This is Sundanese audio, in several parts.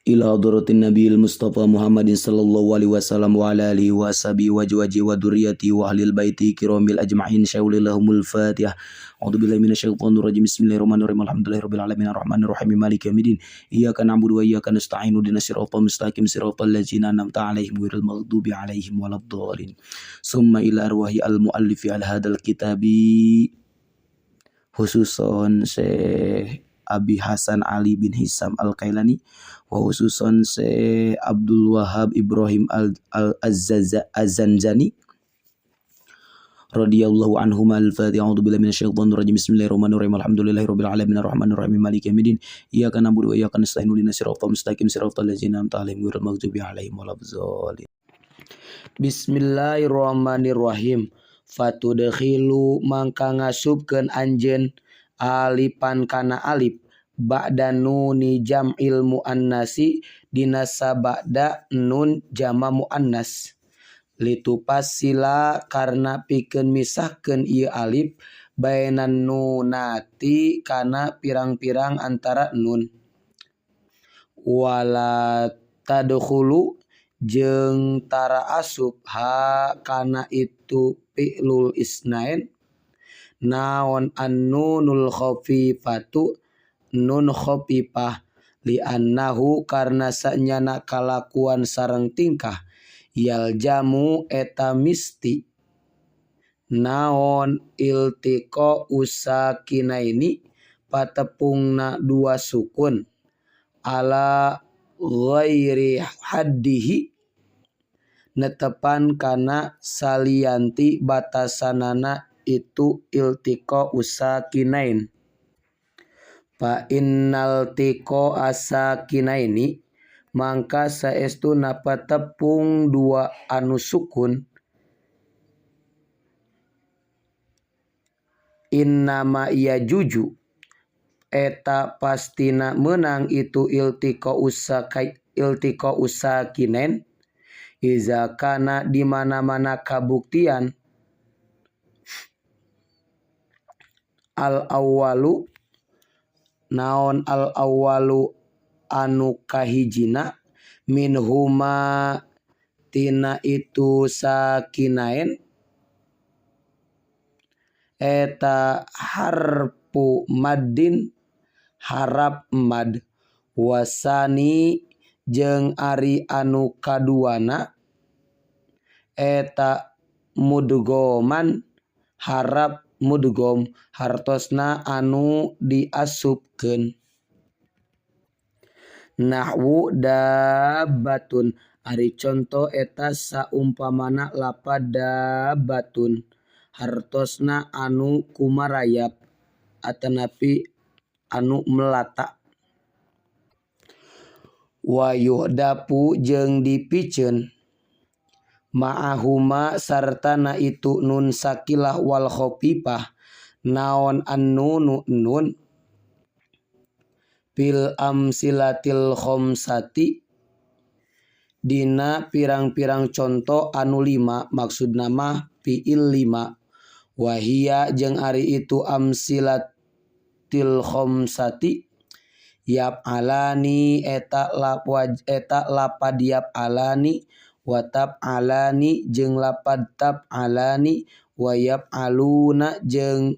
ila hadratin nabiyil mustafa Muhammadin sallallahu alaihi wasallam wa ala alihi wa sahbihi wa jwaji wa durriyati wa ahlil baiti kiramil ajma'in syawlillahumul fatihah. A'udzu billahi minasyaitonir rajim. Bismillahirrahmanirrahim. Alhamdulillahirabbil alamin arrahmanir rahim maliki yaumiddin. Iyyaka na'budu wa iyyaka nasta'in ihdinas siratal mustaqim siratal ladzina an'amta 'alaihim ghairil maghdubi 'alaihim waladdallin. Summa ila arwahi al muallifi al hadal kitabi khususon Syekh Abi Hasan Ali bin Hisam Al-Kailani wa khususon Syekh Abdul Wahab Ibrahim Al-Zanjani radhiyallahu anhum. Al-Fatihah. A'udzu billahi minasyaitonir rajim. Bismillahirrahmanirrahim. Alhamdulillahirabbil alamin arrahmanir rahim maliki yaumiddin. Iyyaka na'budu wa iyyaka nasta'in ihdinas siratal mustaqim siratal ladzina an'amta 'alaihim ghairil maghdubi 'alaihim waladdallin. Bismillahirrahmanirrahim. Fatudkhilu mangka ngasupkeun anjeun alifan kana alif ba'da nuni jam'il muannasi dina sabada nun jama muannas litupasila karna pikeun misahkeun ieu alif bainan nunati kana pirang-pirang antara nun. Wala tadkhulu jeung tara asup ha kana itu fi'lul isnain naon an-nunul khafifatu nun khafifah li annahu karna sanyana kalakuan sareng tingkah yaljamu eta misti naon iltiqa usakinaini patepungna dua sukun ala ghairi haddihi netepan kana salianti batasanana itu iltiqa usakinain. Fa innal tiqa asakinaini mangka saestuna patepung dua anu sukun innama yajuju eta pastina menang itu iltiqa usakinain iza kana di mana-mana kabuktian al awwalu naon al awwalu anu kahijina minhuma tina itu sakinain eta harfu maddin harap mad wasani jeung ari anu kaduana eta mudghoman harap mudghom hartosna anu diasupkeun. Nahwu dabbatun ari contoh eta saumpamana lapad dabbatun hartosna anu kumarayap atanapi anu melata. Wa yuhdapu jeung dipikeun ma'ahuma sartana itu nun sakilah wal khafifah naon an-nunu nun fil amsilatil khamsati dina pirang-pirang contoh anu lima maksudna mah fiil lima wahia jeung ari itu amsilatil khamsati yaf'alani eta lapad yaf'alani wa tab'alani jeung lapad tab'alani wa yaf'aluna jeung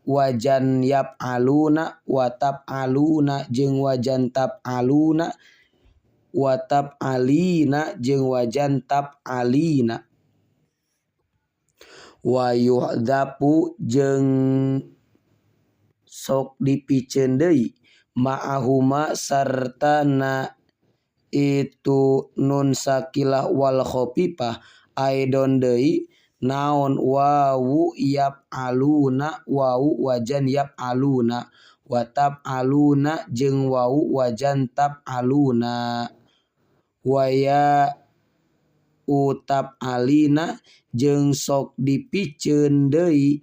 wajan yaf'aluna wa tab'aluna jeung wajan tab'aluna wa tab'alina jeung wajan tab'alina. Wa yuhdzafu jeung sok dipikeun deui ma'ahuma sartana itu nun sakilah wal khafifah aidon deui naon wawu yaf'aluna wawu wajan yaf'aluna wa tab'aluna jeung wawu wajan tab'aluna wa ya tab'alina jeung sok dipikeun deui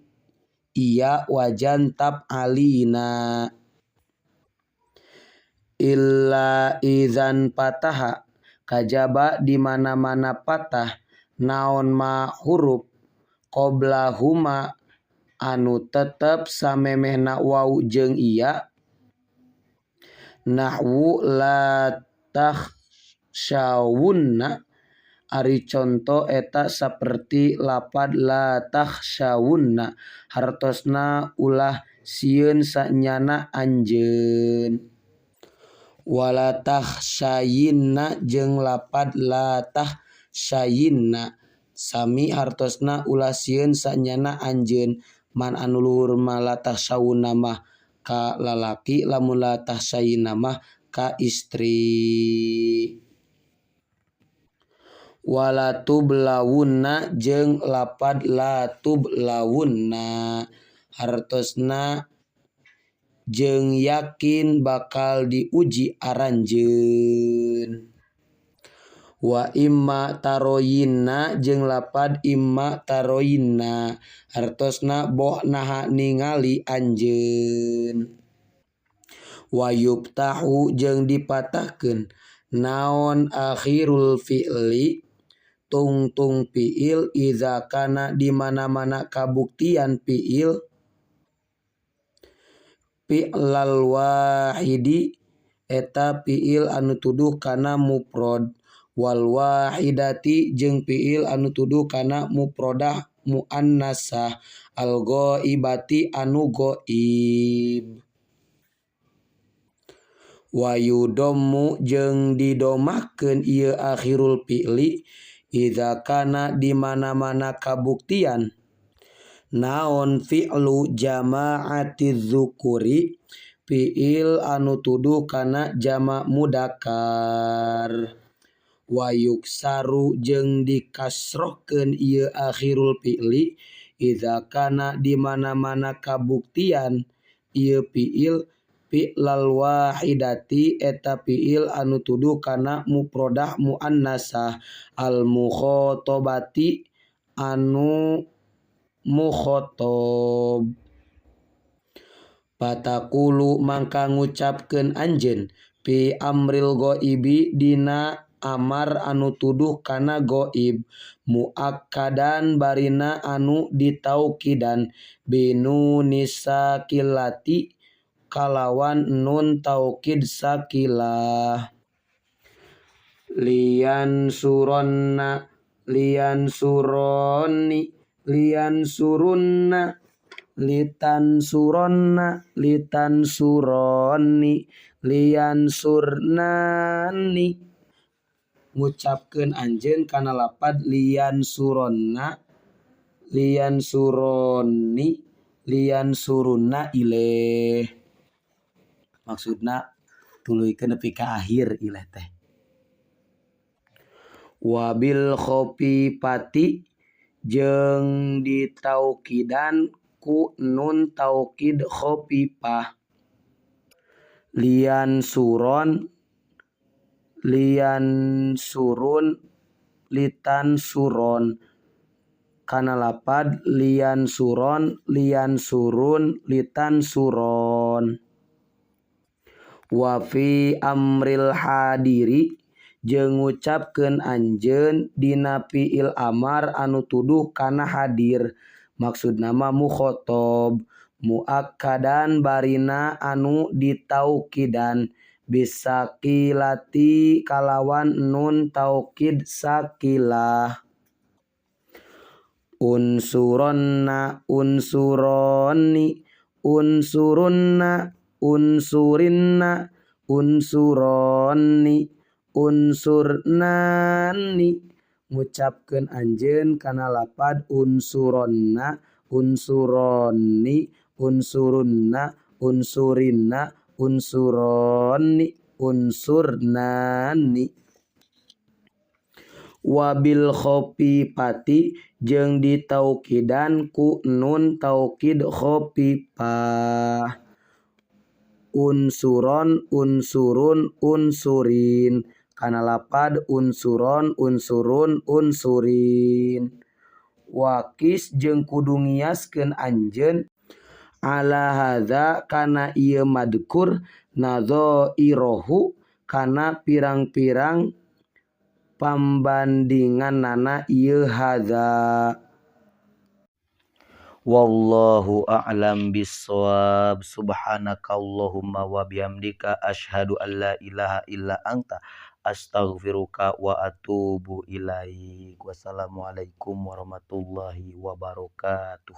iya wajan tab'alina. Illa idzan pataha kajaba di mana-mana patah naon ma huruf qoblahuma anu tetep samemehna waw jeung iya nahwu la takhshawunna ari conto eta saperti lapad la takhshawunna hartosna ulah sieun sanyana anjeun. Wala takhshayinna jeung lapad la takhshayinna sami hartosna ulah sieun sanyana anjeun. Man anu luhur mah la takhshawunna mah ka lalaki, lamun la takhshayinna mah ka istri. Wala tublawunna jeung lapad la tublawunna hartosna jeung yakin bakal diuji aranjeun. Wa imma taroyinna jeung lapad imma taroyinna hartosna boh naha ningali anjeun. Wa yubtahu jeung dipatahkeun naon akhirul fi'li tungtung fi'il idza kana di mana-mana kabuktian fi'il fi'lal wahidi eta fi'il anu tuduh kana mufrad wal wahidati jeung fi'il anu tuduh kana mufradah muannasah al ghaibati anu ghaib. Wa yudommu jeung didomahkeun ieu akhirul fi'li idza kana di mana-mana kabuktian naon fi'lu jama'atiz dzukuri fi'il anu tuduh kana jama' mudzakkar. Wa yuksaru jeung dikasrohkeun ieu akhirul fi'li idza kana di mana-mana kabuktian ieu fi'il fi'lal wahidati eta fi'il anu tuduh kana mufradah muannasah al mukhatabati anu mukhatab. Patakulu mangka ngucapkeun anjeun fi amril ghaibi dina amar anu tuduh kana ghaib muakkadan barina anu ditaukidan binunis sakilati kalawan nun taukid sakilah. Liyan suronna liyan suronni liyan surunna litan suronna litan suronni liyan surnani ngucapkeun anjeun kana lapad liyan suronna liyan suronni liyan surunna ileh. Maksudna tuluykeun nepi ka akhir ileh teh. Wabil khofifati jeung ditaukidan ku nun taukid khofifah. Liyan suron liyan surun litan suron kana lapad liyan suron liyan surun litan suron. Wa fi amril hadiri jeung ngucapkeun anjeun dina fi'il amar anu tuduh kana hadir maksudna mah mukhatab muakkadan barina anu ditaukidan bisakilati kalawan nun taukid sakilah. Unsuronna unsuronni unsurunna unsurinna unsuronni unsurnani ngucapkeun anjeun kana lapad unsuronna unsuronni unsurunna unsurinna unsuronni unsurnani. Wabil khofifati jeung ditaukidan ku nun taukid khofifah. Unsuron unsurun unsurin kana lapad unsuron unsurun unsurin. Wakis jeung kudu ngiaskeun anjeun ala hadza kana ieu madkur nadzairahu kana pirang-pirang pambandinganana ieu hadza. Wallahu a'lam bissawab. Subhanakallahumma wa bihamdika asyhadu an la ilaha illa anta astaghfiruka wa atubu ilaik. Wassalamualaikum warahmatullahi wabarakatuh.